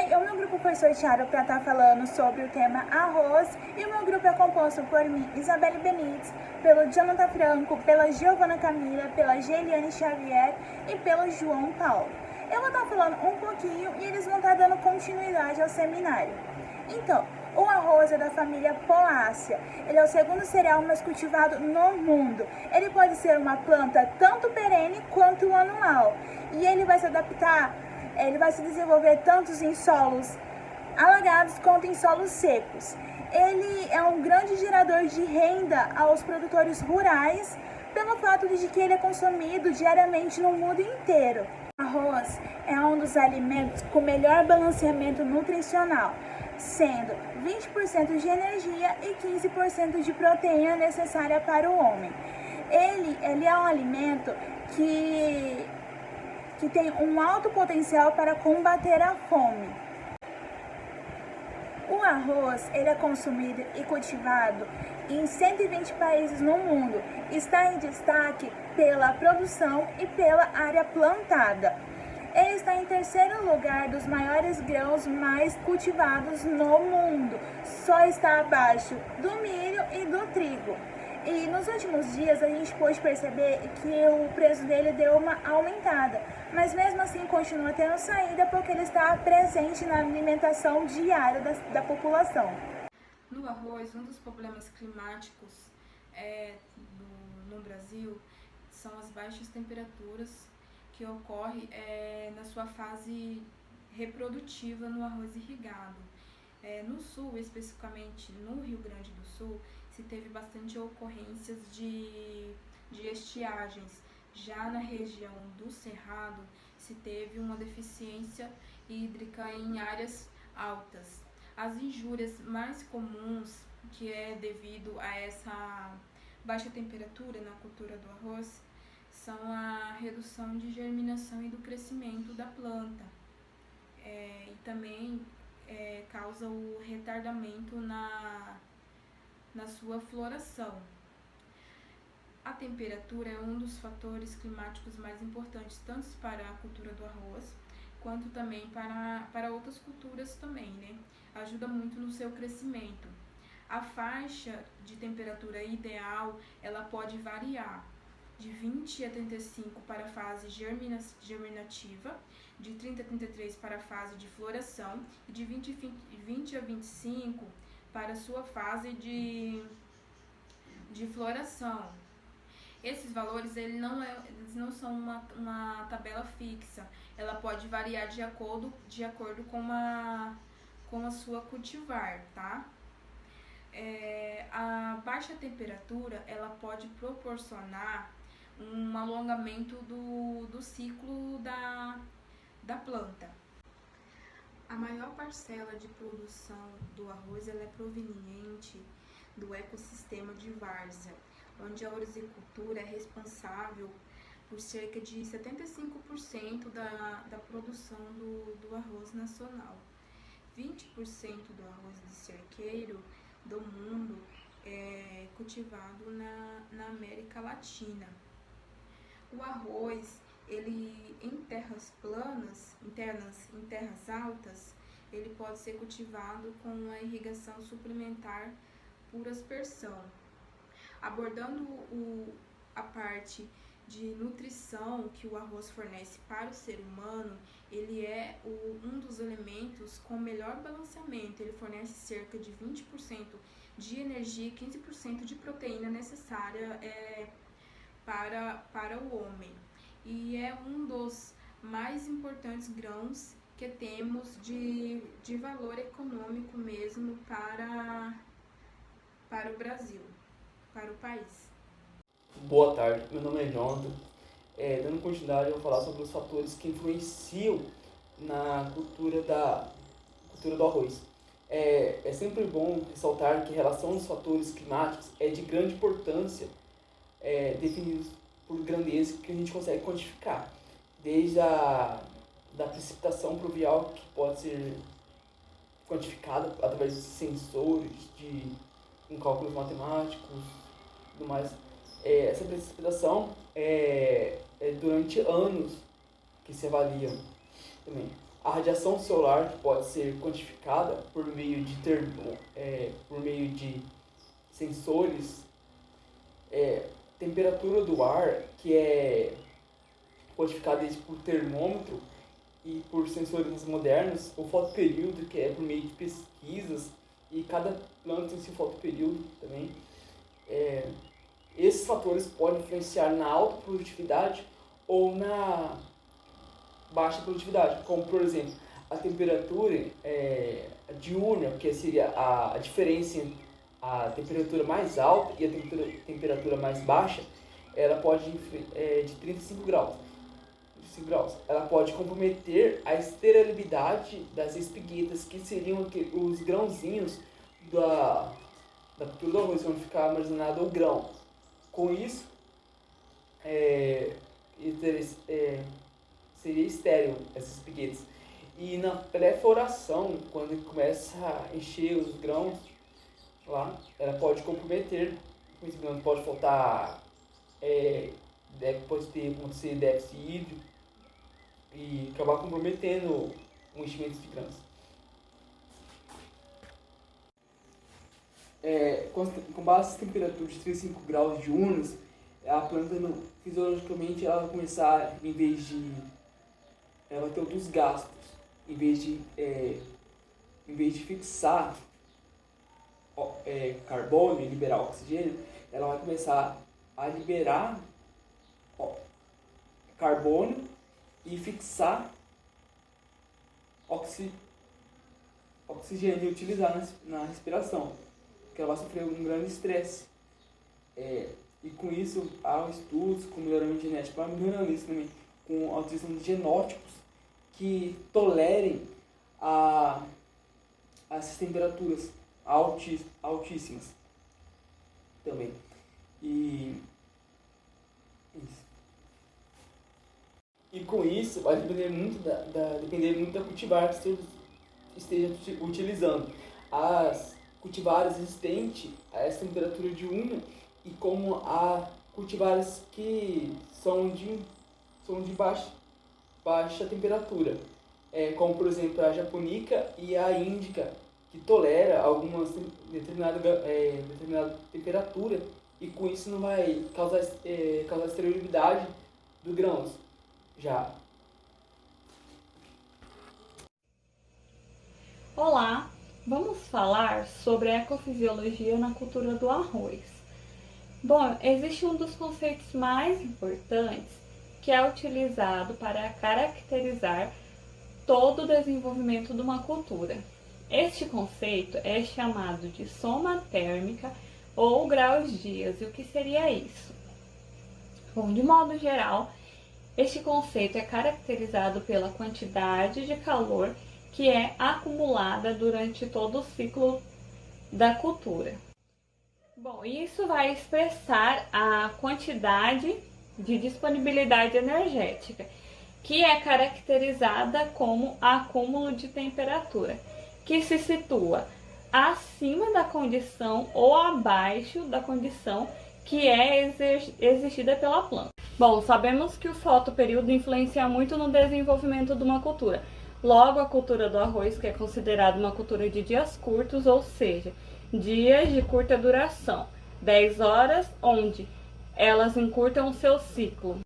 Oi, o meu grupo foi sorteado para estar falando sobre o tema arroz e o meu grupo é composto por mim, Isabelle Benites, pelo Jonathan Franco, pela Giovana Camila, pela Geliane Xavier e pelo João Paulo. Eu vou estar falando um pouquinho e eles vão estar dando continuidade ao seminário. Então, o arroz é da família Poácea. Ele é o segundo cereal mais cultivado no mundo. Ele pode ser uma planta tanto perene quanto anual. E ele vai se adaptar, ele vai se desenvolver tanto em solos alagados quanto em solos secos. Ele é um grande gerador de renda aos produtores rurais pelo fato de que ele é consumido diariamente no mundo inteiro. O arroz é um dos alimentos com melhor balanceamento nutricional, sendo 20% de energia e 15% de proteína necessária para o homem. Ele é um alimento que tem um alto potencial para combater a fome. O arroz ele é consumido e cultivado em 120 países no mundo. Está em destaque pela produção e pela área plantada. Ele está em terceiro lugar dos maiores grãos mais cultivados no mundo. Só está abaixo do milho e do trigo. E nos últimos dias a gente pôde perceber que o preço dele deu uma aumentada, mas mesmo assim continua tendo saída porque ele está presente na alimentação diária da população. No arroz, um dos problemas climáticos no Brasil são as baixas temperaturas que ocorrem na sua fase reprodutiva no arroz irrigado. No sul, especificamente no Rio Grande do Sul, se teve bastante ocorrências de estiagens. Já na região do Cerrado, se teve uma deficiência hídrica em áreas altas. As injúrias mais comuns, que é devido a essa baixa temperatura na cultura do arroz, são a redução de germinação e do crescimento da planta. E também causa o retardamento na sua floração. A temperatura é um dos fatores climáticos mais importantes, tanto para a cultura do arroz, quanto também para outras culturas também, né? Ajuda muito no seu crescimento. A faixa de temperatura ideal, ela pode variar de 20 a 35 para a fase germinativa, de 30 a 33 para a fase de floração e de 20 a 25 para a sua fase de floração. Esses valores eles não são uma tabela fixa, ela pode variar de acordo com a sua cultivar, tá? A baixa temperatura ela pode proporcionar um alongamento do ciclo da planta. A maior parcela de produção do arroz ela é proveniente do ecossistema de várzea, onde a horticultura é responsável por cerca de 75% da produção do arroz nacional. 20% do arroz de cerqueiro do mundo é cultivado na América Latina. O arroz, ele em terras planas, em terras altas, ele pode ser cultivado com a irrigação suplementar por aspersão. Abordando a parte de nutrição que o arroz fornece para o ser humano, ele é um dos elementos com melhor balanceamento. Ele fornece cerca de 20% de energia e 15% de proteína necessária para o homem. E é um dos mais importantes grãos que temos de valor econômico mesmo para o Brasil, para o país. Boa tarde, meu nome é Jonathan. Dando continuidade, eu vou falar sobre os fatores que influenciam na cultura do arroz. É sempre bom ressaltar que a relação dos fatores climáticos é de grande importância, definidos por grandeza que a gente consegue quantificar, desde da precipitação pluvial, que pode ser quantificada através de sensores, com cálculos matemáticos e tudo mais. Essa precipitação é durante anos que se avalia também. A radiação solar, que pode ser quantificada por meio de sensores, temperatura do ar, que é quantificada por termômetro e por sensores modernos, o fotoperíodo, que é por meio de pesquisas, e cada planta tem seu fotoperíodo também. Esses fatores podem influenciar na alta produtividade ou na baixa produtividade, como por exemplo a temperatura diurna, que seria a diferença entre a temperatura mais alta e a temperatura mais baixa, ela pode de 35 graus. Ela pode comprometer a esterilidade das espiguetas, que seriam os grãozinhos da cultura do arroz, onde ficar armazenado o grão. Com isso, seria estéril essas espiguetas. E na pré-floração, quando começa a encher os grãos lá, ela pode comprometer, pode faltar, pode acontecer déficit hídrico e acabar comprometendo o enchimento de grãos. Com base em temperatura de 35 graus diurnos, a planta fisiologicamente ela vai começar, ela vai ter outros gastos, em vez de fixar carbono e liberar oxigênio, ela vai começar a liberar carbono e fixar oxigênio e utilizar na respiração, porque ela vai sofrer um grande estresse. E com isso há estudos com melhoramento genético, para melhorar isso também, com a utilização de genótipos que tolerem essas temperaturas altíssimas também. E com isso vai depender muito da cultivar que você esteja utilizando. As cultivares resistentes a essa temperatura diurna, e como há cultivares que são de baixa temperatura, como por exemplo a japonica e a índica, que tolera algumas determinada temperatura, e com isso não vai causar esterilidade dos grãos. Olá, vamos falar sobre a ecofisiologia na cultura do arroz. Bom, existe um dos conceitos mais importantes que é utilizado para caracterizar todo o desenvolvimento de uma cultura. Este conceito é chamado de soma térmica ou graus-dias. E o que seria isso? Bom, de modo geral, este conceito é caracterizado pela quantidade de calor que é acumulada durante todo o ciclo da cultura. Bom, isso vai expressar a quantidade de disponibilidade energética, que é caracterizada como acúmulo de temperatura, que se situa acima da condição ou abaixo da condição que é exigida pela planta. Bom, sabemos que o fotoperíodo influencia muito no desenvolvimento de uma cultura. Logo, a cultura do arroz, que é considerada uma cultura de dias curtos, ou seja, dias de curta duração, 10 horas, onde elas encurtam o seu ciclo.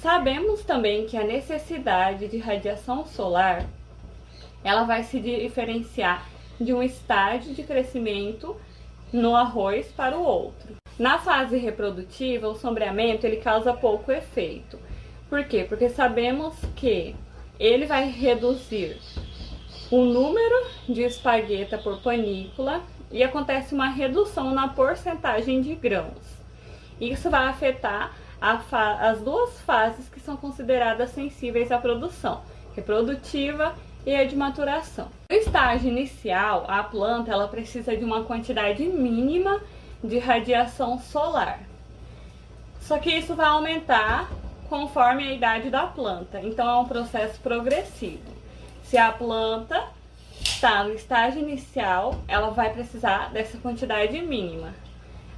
Sabemos também que a necessidade de radiação solar, ela vai se diferenciar de um estágio de crescimento no arroz para o outro. Na fase reprodutiva, o sombreamento ele causa pouco efeito. Por quê? Porque sabemos que ele vai reduzir o número de espagueta por panícula e acontece uma redução na porcentagem de grãos. Isso vai afetar as duas fases que são consideradas sensíveis à produção, reprodutiva e a de maturação. No estágio inicial, a planta ela precisa de uma quantidade mínima de radiação solar. Só que isso vai aumentar conforme a idade da planta, então é um processo progressivo. Se a planta está no estágio inicial, ela vai precisar dessa quantidade mínima.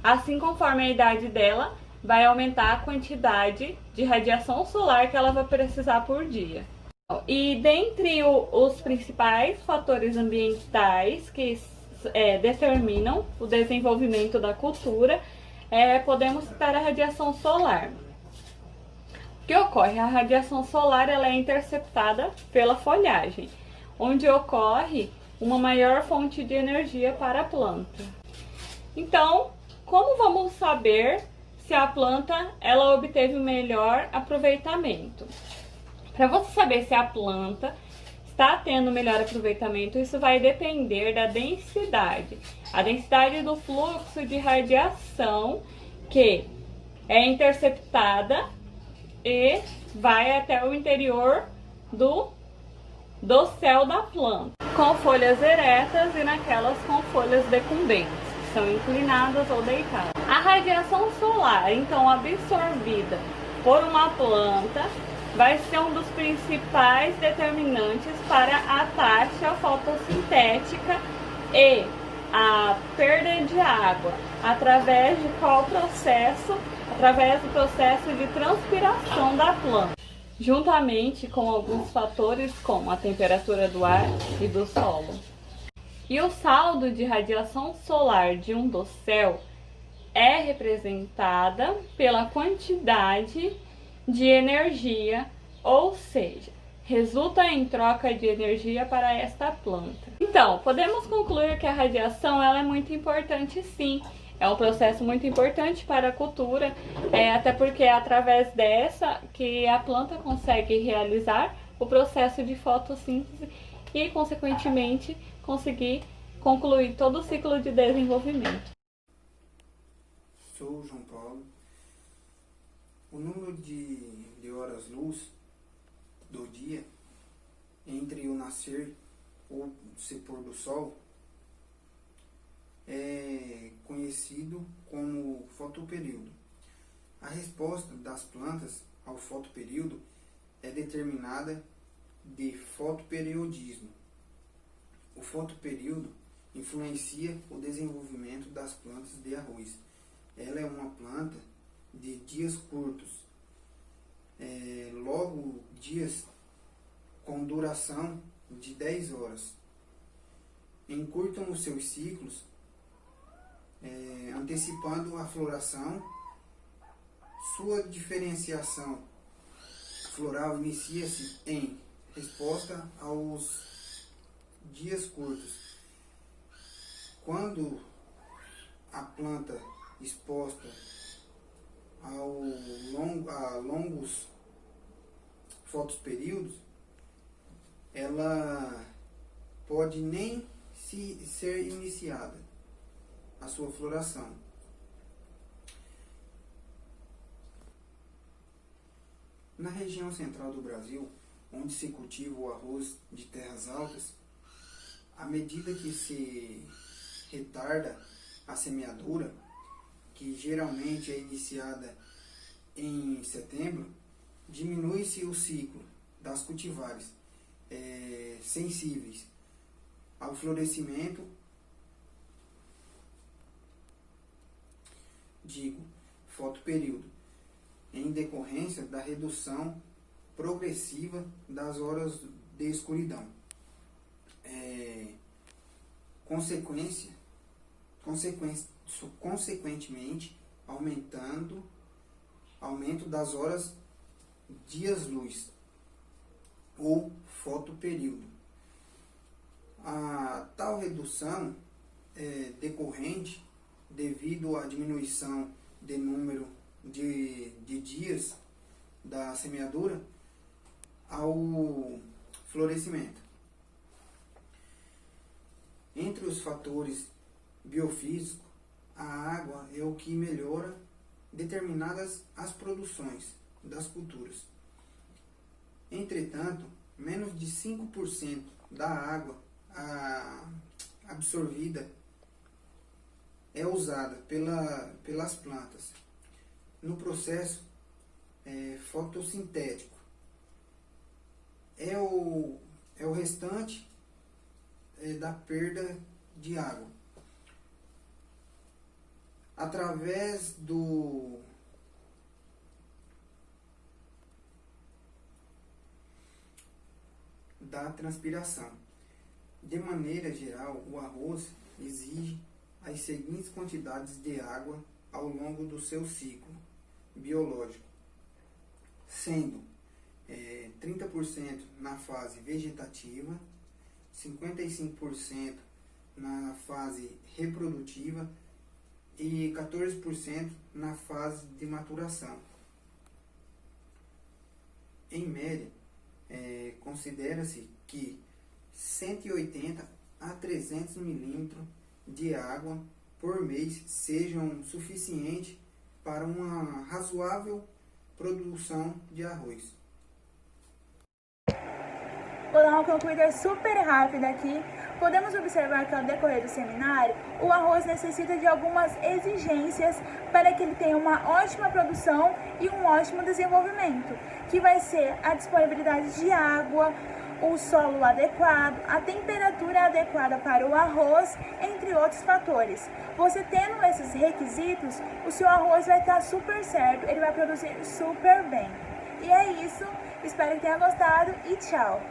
Assim, conforme a idade dela, vai aumentar a quantidade de radiação solar que ela vai precisar por dia. E dentre os principais fatores ambientais que determinam o desenvolvimento da cultura, podemos citar a radiação solar. O que ocorre? A radiação solar ela é interceptada pela folhagem, onde ocorre uma maior fonte de energia para a planta. Então, como vamos saber se a planta ela obteve o melhor aproveitamento? Para você saber se a planta está tendo melhor aproveitamento, isso vai depender da densidade. A densidade do fluxo de radiação que é interceptada e vai até o interior do céu da planta, com folhas eretas e naquelas com folhas decumbentes, que são inclinadas ou deitadas. A radiação solar, então, absorvida por uma planta, vai ser um dos principais determinantes para a taxa fotossintética e a perda de água, através de qual processo? Através do processo de transpiração da planta, juntamente com alguns fatores como a temperatura do ar e do solo. E o saldo de radiação solar de um dossel é representada pela quantidade de energia, ou seja, resulta em troca de energia para esta planta. Então, podemos concluir que a radiação ela é muito importante, sim. É um processo muito importante para a cultura, até porque é através dessa que a planta consegue realizar o processo de fotossíntese e, consequentemente, conseguir concluir todo o ciclo de desenvolvimento. Sou João Paulo. O número de horas-luz do dia entre o nascer ou o se pôr do sol é conhecido como fotoperíodo. A resposta das plantas ao fotoperíodo é determinada de fotoperiodismo. O fotoperíodo influencia o desenvolvimento das plantas de arroz. Ela é uma planta de dias curtos, logo dias com duração de 10 horas. Encurtam os seus ciclos, antecipando a floração. Sua diferenciação floral inicia-se em resposta aos dias curtos. Quando a planta exposta a longos fotoperíodos, ela pode nem ser iniciada a sua floração. Na região central do Brasil, onde se cultiva o arroz de terras altas, à medida que se retarda a semeadura, que geralmente é iniciada em setembro, diminui-se o ciclo das cultivares sensíveis ao florescimento, fotoperíodo, em decorrência da redução progressiva das horas de escuridão. Consequentemente, aumento das horas dias-luz ou fotoperíodo. A tal redução é decorrente devido à diminuição de número de dias da semeadura ao florescimento. Entre os fatores biofísicos, a água é o que melhora determinadas as produções das culturas. Entretanto, menos de 5% da água absorvida é usada pelas plantas no processo fotossintético. É o restante da perda de água. Através da transpiração. De maneira geral, o arroz exige as seguintes quantidades de água ao longo do seu ciclo biológico, sendo 30% na fase vegetativa, 55% na fase reprodutiva e 14% na fase de maturação. Em média, considera-se que 180 a 300 milímetros de água por mês sejam suficientes para uma razoável produção de arroz. Vou dar uma concluída super rápida aqui. Podemos observar que ao decorrer do seminário, o arroz necessita de algumas exigências para que ele tenha uma ótima produção e um ótimo desenvolvimento, que vai ser a disponibilidade de água, o solo adequado, a temperatura adequada para o arroz, entre outros fatores. Você tendo esses requisitos, o seu arroz vai estar super certo, ele vai produzir super bem. E é isso, espero que tenha gostado e tchau!